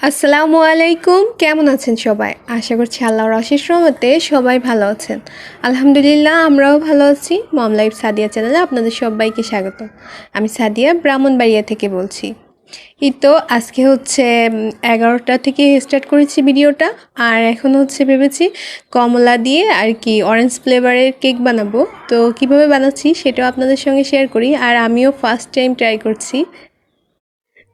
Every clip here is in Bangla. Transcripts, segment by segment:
আসসালামু আলাইকুম, কেমন আছেন সবাই? আশা করছি আল্লাহর অশেষ রহমতে সবাই ভালো আছেন। আলহামদুলিল্লাহ, আমরাও ভালো আছি। মম লাইফ সাদিয়া চ্যানেলে আপনাদের সবাইকে স্বাগত। আমি সাদিয়া ব্রাহ্মণবাড়িয়া থেকে বলছি। এই তো আজকে হচ্ছে 11টা থেকে স্টার্ট করেছি ভিডিওটা। আর এখন হচ্ছে ভেবেছি কমলা দিয়ে আর কি অরেঞ্জ ফ্লেভারের কেক বানাবো। তো কিভাবে বানাচ্ছি সেটাও আপনাদের সঙ্গে শেয়ার করি। আর আমিও ফার্স্ট টাইম ট্রাই করছি।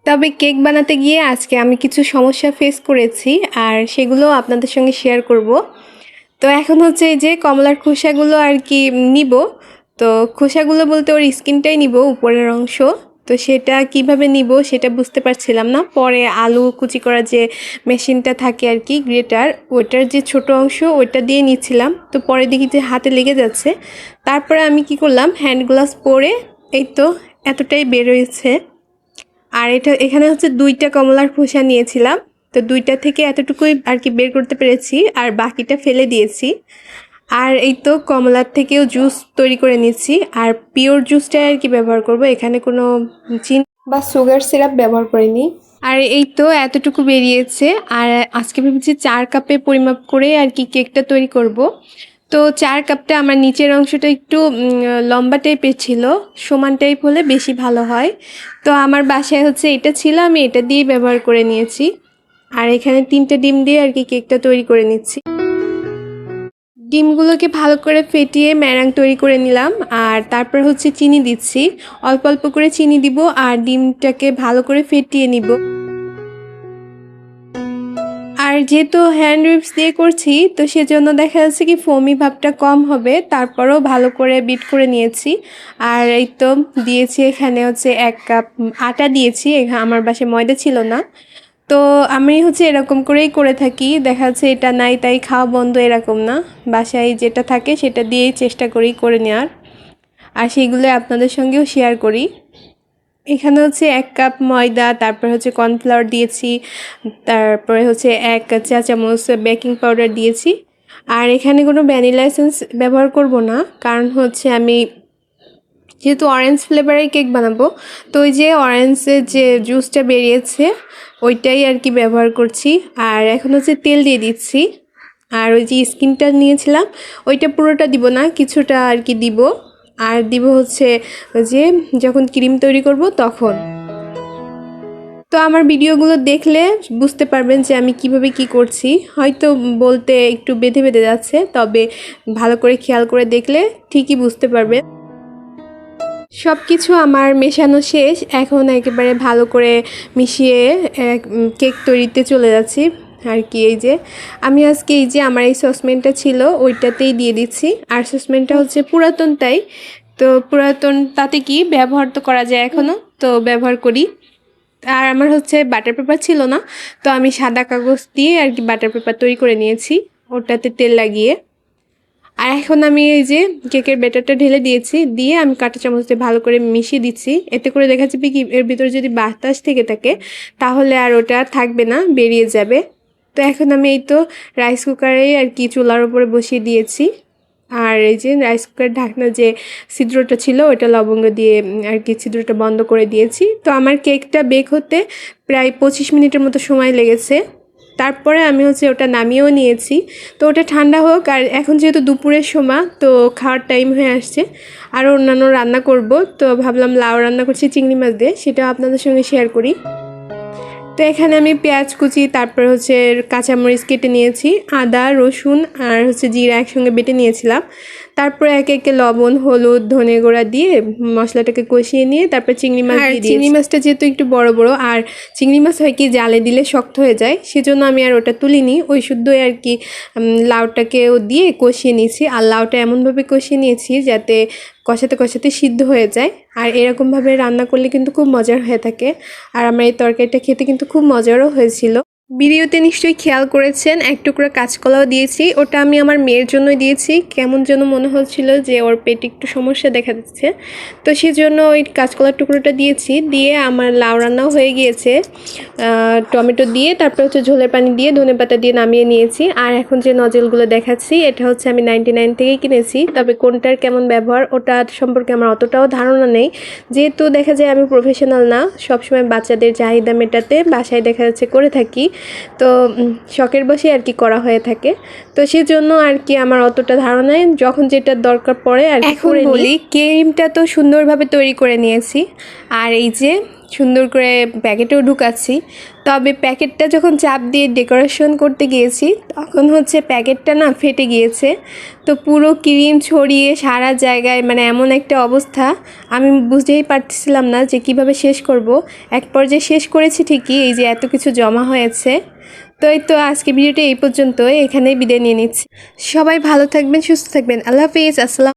তবে কেক বানাতে গিয়ে আজকে আমি কিছু সমস্যা ফেস করেছি, আর সেগুলো আপনাদের সঙ্গে শেয়ার করব। তো এখন হচ্ছে এই যে কমলার খোসাগুলো আর কি নিব। তো খোসাগুলো বলতে ওর স্কিনটাই নিব, উপরের অংশ। তো সেটা কিভাবে নিব সেটা বুঝতে পারছিলাম না। পরে আলু কুচি করা যে মেশিনটা থাকে আর কি, গ্রেটার, ওইটার যে ছোট অংশ ওইটা দিয়ে নিচ্ছিলাম। তো পরে দেখি যে হাতে লেগে যাচ্ছে। তারপরে আমি কি করলাম, হ্যান্ড গ্লাভস পরে এই তো এতটাই বের হয়েছে। আর এখানে হচ্ছে 2টা কমলার খোসা নিয়েছিলাম। তো 2টা থেকে এতটুকুই আর কি বের করতে পেরেছি, আর বাকিটা ফেলে দিয়েছি। আর এই তো কমলার থেকেও জুস তৈরি করে নিচ্ছি, আর পিওর জুসটাই আর কি ব্যবহার করব, এখানে কোনো চিনি বা সুগার সিরাপ ব্যবহার করিনি। আর এই তো এতটুকু বেরিয়েছে। আর আজকে ভেবেছি 4 কাপে পরিমাপ করে আর কি কেকটা তৈরি করব। তো 4 কাপটা আমার নিচের অংশটা একটু লম্বা টাইপের ছিল, সমান টাইপ হলে বেশি ভালো হয়। তো আমার বাসায় হচ্ছে এটা ছিল, আমি এটা দিয়ে ব্যবহার করে নিয়েছি। আর এখানে 3টে ডিম দিয়ে আর কি কেকটা তৈরি করে নিচ্ছি। ডিমগুলোকে ভালো করে ফেটিয়ে ম্যারাং তৈরি করে নিলাম। আর তারপর হচ্ছে চিনি দিচ্ছি, অল্প অল্প করে চিনি দিব, আর ডিমটাকে ভালো করে ফেটিয়ে নিব। আর যেহেতু হ্যান্ড হুইপস দিয়ে করছি, তো সেজন্য দেখা যাচ্ছে কি ফোমি ভাবটা কম হবে। তারপরেও ভালো করে বিট করে নিয়েছি। আর এই তো দিয়েছি এখানে হচ্ছে 1 কাপ আটা দিয়েছি। আমার বাসায় ময়দা ছিল না। তো আমি হচ্ছে এরকম করেই করে থাকি, দেখা যাচ্ছে এটা নাই তাই খাওয়া বন্ধ এরকম না। বাসায় যেটা থাকে সেটা দিয়েই চেষ্টা করি করে নেওয়ার, আর সেগুলো আপনাদের সঙ্গেও শেয়ার করি। এখানে হচ্ছে 1 কাপ ময়দা, তারপর হচ্ছে কর্নফ্লাওয়ার দিয়েছি, তারপরে হচ্ছে 1 চা চামচ বেকিং পাউডার দিয়েছি। আর এখানে কোনো ভ্যানিলা এসেন্স ব্যবহার করব না, কারণ হচ্ছে আমি যেহেতু অরেঞ্জ ফ্লেভারের কেক বানাবো, তো ওই যে অরেঞ্জের যে জুসটা বেরিয়েছে ওইটাই আর কি ব্যবহার করছি। আর এখন হচ্ছে তেল দিয়ে দিচ্ছি। আর ওই যে স্কিনটা নিয়েছিলাম ওইটা পুরোটা দিব না, কিছুটা আর কি দিব। আর দিব হচ্ছে ওই যে যখন ক্রিম তৈরি করব তখন। তো আমার ভিডিওগুলো দেখলে বুঝতে পারবেন যে আমি কিভাবে কি করছি। হয়তো বলতে একটু বেঁধে বেঁধে যাচ্ছে, তবে ভালো করে খেয়াল করে দেখলে ঠিকই বুঝতে পারবেন। সব কিছু আমার মেশানো শেষ, এখন একেবারে ভালো করে মিশিয়ে কেক তৈরিতে চলে যাচ্ছি আর কি। এই যে আমি আজকে এই যে আমার এই সসপ্যানটা ছিল ওইটাতেই দিয়ে দিচ্ছি। আর সসপ্যানটা হচ্ছে পুরাতনটাই। তো পুরাতন তাতে কি ব্যবহার তো করা যায় এখনও, তো ব্যবহার করি। আর আমার হচ্ছে বাটার পেপার ছিল না, তো আমি সাদা কাগজ দিয়ে আর কি বাটার পেপার তৈরি করে নিয়েছি, ওটাতে তেল লাগিয়ে। আর এখন আমি এই যে কেকের ব্যাটারটা ঢেলে দিয়েছি, দিয়ে আমি কাঁটা চামচ দিয়ে ভালো করে মিশিয়ে দিচ্ছি। এতে করে দেখা যাবে কি এর ভিতরে যদি বাতাস থেকে থাকে তাহলে আর ওটা থাকবে না, বেরিয়ে যাবে। তো এখন আমি এই তো রাইস কুকারে আর কি চুলার উপরে বসিয়ে দিয়েছি। আর এই যে রাইস কুকারের ঢাকনা যে ছিদ্রটা ছিল ওইটা লবঙ্গ দিয়ে আর কি ছিদ্রটা বন্ধ করে দিয়েছি। তো আমার কেকটা বেক হতে প্রায় 25 মিনিটের মতো সময় লেগেছে। তারপরে আমি হচ্ছে ওটা নামিয়েও নিয়েছি। তো ওটা ঠান্ডা হোক। আর এখন যেহেতু দুপুরের সময়, তো খাওয়ার টাইম হয়ে আসছে। আরও অন্যান্য রান্না করব, তো ভাবলাম লাউ রান্না করছি চিংড়ি মাছ দিয়ে, সেটাও আপনাদের সঙ্গে শেয়ার করি। তো এখানে আমি পেঁয়াজ কুচি, তারপর হচ্ছে কাঁচামরিচ কেটে নিয়েছি, আদা রসুন আর হচ্ছে জিরা একসঙ্গে বেটে নিয়েছিলাম। তারপরে একে একে লবণ হলুদ ধনে গুঁড়া দিয়ে মশলাটাকে কষিয়ে নিয়ে তারপর চিংড়ি মাছ দিয়ে দিয়েছি। চিংড়ি মাছটা যেহেতু একটু বড় বড়, আর চিংড়ি মাছ হয় কি জালে দিলে শক্ত হয়ে যায়, সেজন্য আমি আর ওটা তুলিনি, ওই শুদ্ধই আর কি লাউটাকেও দিয়ে কষিয়ে নিয়েছি। আর লাউটা এমনভাবে কষিয়ে নিয়েছি যাতে কষাতে কষাতে সিদ্ধ হয়ে যায়। আর এরকমভাবে রান্না করলে কিন্তু খুব মজার হয়ে থাকে। আর আমার এই তরকারিটা খেতে কিন্তু খুব মজারও হয়েছিল। ভিডিওতে নিশ্চয়ই খেয়াল করেছেন 1 টুকরো কাঁচকলাও দিয়েছি, ওটা আমি আমার মেয়ের জন্যই দিয়েছি। কেমন যেন মনে হচ্ছিল যে ওর পেটে একটু সমস্যা দেখা দিচ্ছে, তো সেজন্য ওই কাঁচকলার টুকরোটা দিয়েছি। দিয়ে আমার লাউ রান্নাও হয়ে গিয়েছে, টমেটো দিয়ে তারপর হচ্ছে ঝোলের পানি দিয়ে ধনেপাতা দিয়ে নামিয়ে নিয়েছি। আর এখন যে নজলগুলো দেখাচ্ছি এটা হচ্ছে আমি 99 থেকেই কিনেছি, তবে কোনটার কেমন ব্যবহার ওটা সম্পর্কে আমার অতটাও ধারণা নেই, যেহেতু দেখা যায় আমি প্রফেশনাল না, সবসময় বাচ্চাদের চাহিদা মেটাতে বাসায় দেখা যাচ্ছে করে থাকি। তো শখের বসে আর কি করা হয়ে থাকে। তো সেজন্য আর কি আমার অতটা ধারণা নেই, যখন যেটা দরকার পড়ে আর কি করে নিই। বলি ক্রিমটা তো সুন্দরভাবে তৈরি করে নিয়েছি, আর এই যে সুন্দর করে প্যাকেটেও ঢুকাচ্ছি। তবে প্যাকেটটা যখন চাপ দিয়ে ডেকোরেশন করতে গিয়েছি তখন হচ্ছে প্যাকেটটা না ফেটে গিয়েছে। তো পুরো ক্রিম ছড়িয়ে সারা জায়গায় মানে এমন একটা অবস্থা, আমি বুঝতেই পারছিলাম না যে কিভাবে শেষ করব। এক পর্যায়ে শেষ করেছি ঠিকই, এই যে এত কিছু জমা হয়েছে। তো এই তো আজকে ভিডিওটা এই পর্যন্ত, এখানেই বিদায় নিয়ে নিচ্ছি। সবাই ভালো থাকবেন, সুস্থ থাকবেন। আল্লাহ হাফিজ, আসসালাম।